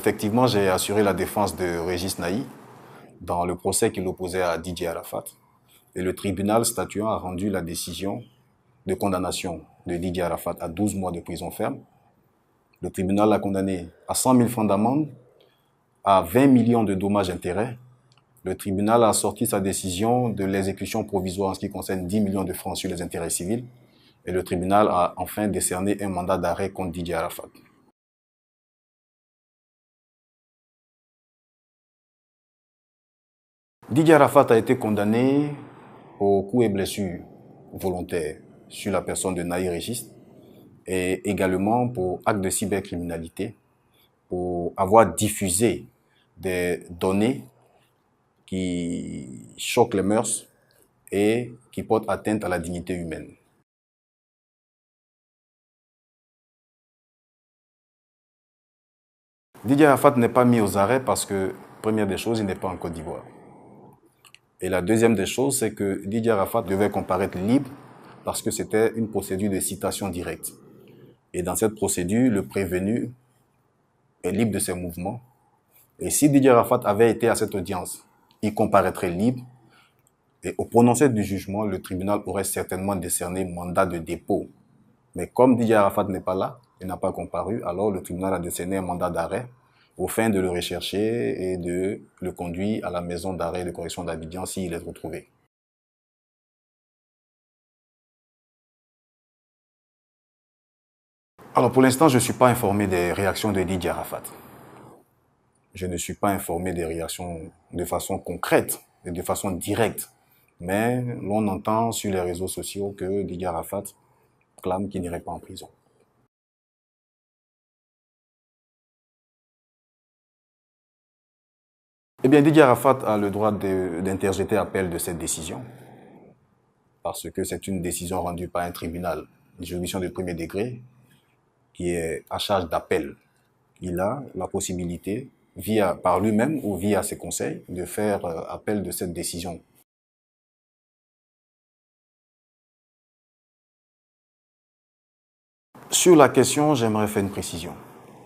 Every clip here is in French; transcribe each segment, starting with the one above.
Effectivement, j'ai assuré la défense de Régis Naï dans le procès qu'il opposait à Didier Arafat. Et le tribunal statuant a rendu la décision de condamnation de Didier Arafat à 12 mois de prison ferme. Le tribunal l'a condamné à 100 000 francs d'amende, à 20 millions de dommages-intérêts. Le tribunal a sorti sa décision de l'exécution provisoire en ce qui concerne 10 millions de francs sur les intérêts civils. Et le tribunal a enfin décerné un mandat d'arrêt contre Didier Arafat. Didier Arafat a été condamné pour coups et blessures volontaires sur la personne de Naï Régis et également pour acte de cybercriminalité, pour avoir diffusé des données qui choquent les mœurs et qui portent atteinte à la dignité humaine. Didier Arafat n'est pas mis aux arrêts parce que, première des choses, il n'est pas en Côte d'Ivoire. Et la deuxième des choses, c'est que Didier Arafat devait comparaître libre parce que c'était une procédure de citation directe. Et dans cette procédure, le prévenu est libre de ses mouvements. Et si Didier Arafat avait été à cette audience, il comparaîtrait libre. Et au prononcé du jugement, le tribunal aurait certainement décerné mandat de dépôt. Mais comme Didier Arafat n'est pas là, il n'a pas comparu, alors le tribunal a décerné un mandat d'arrêt au fin de le rechercher et de le conduire à la maison d'arrêt et de correction d'Abidjan s'il est retrouvé. Alors pour l'instant, je ne suis pas informé des réactions de Didier Arafat. Je ne suis pas informé des réactions de façon concrète et de façon directe. Mais l'on entend sur les réseaux sociaux que Didier Arafat clame qu'il n'irait pas en prison. Eh bien, Didier Arafat a le droit d'interjeter appel de cette décision parce que c'est une décision rendue par un tribunal, une juridiction de premier degré qui est à charge d'appel. Il a la possibilité, par lui-même ou via ses conseils, de faire appel de cette décision. Sur la question, j'aimerais faire une précision.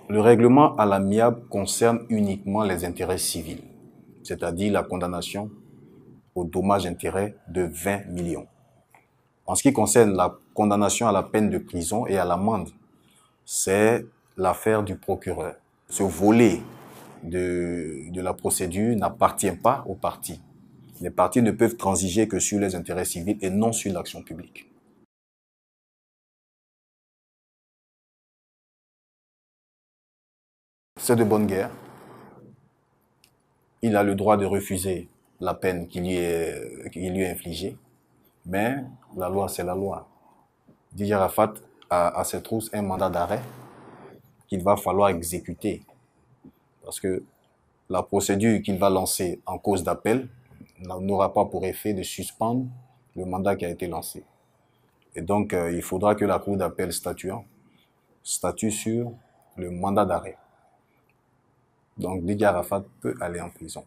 Le règlement à l'amiable concerne uniquement les intérêts civils, c'est-à-dire la condamnation au dommage-intérêt de 20 millions. En ce qui concerne la condamnation à la peine de prison et à l'amende, c'est l'affaire du procureur. Ce volet de la procédure n'appartient pas aux parties. Les parties ne peuvent transiger que sur les intérêts civils et non sur l'action publique. C'est de bonne guerre. Il a le droit de refuser la peine qui lui est infligée, mais la loi, c'est la loi. Didier Arafat a à ses trousses un mandat d'arrêt qu'il va falloir exécuter parce que la procédure qu'il va lancer en cause d'appel n'aura pas pour effet de suspendre le mandat qui a été lancé. Et donc, il faudra que la Cour d'appel statue sur le mandat d'arrêt. Donc, Didier Arafat peut aller en prison.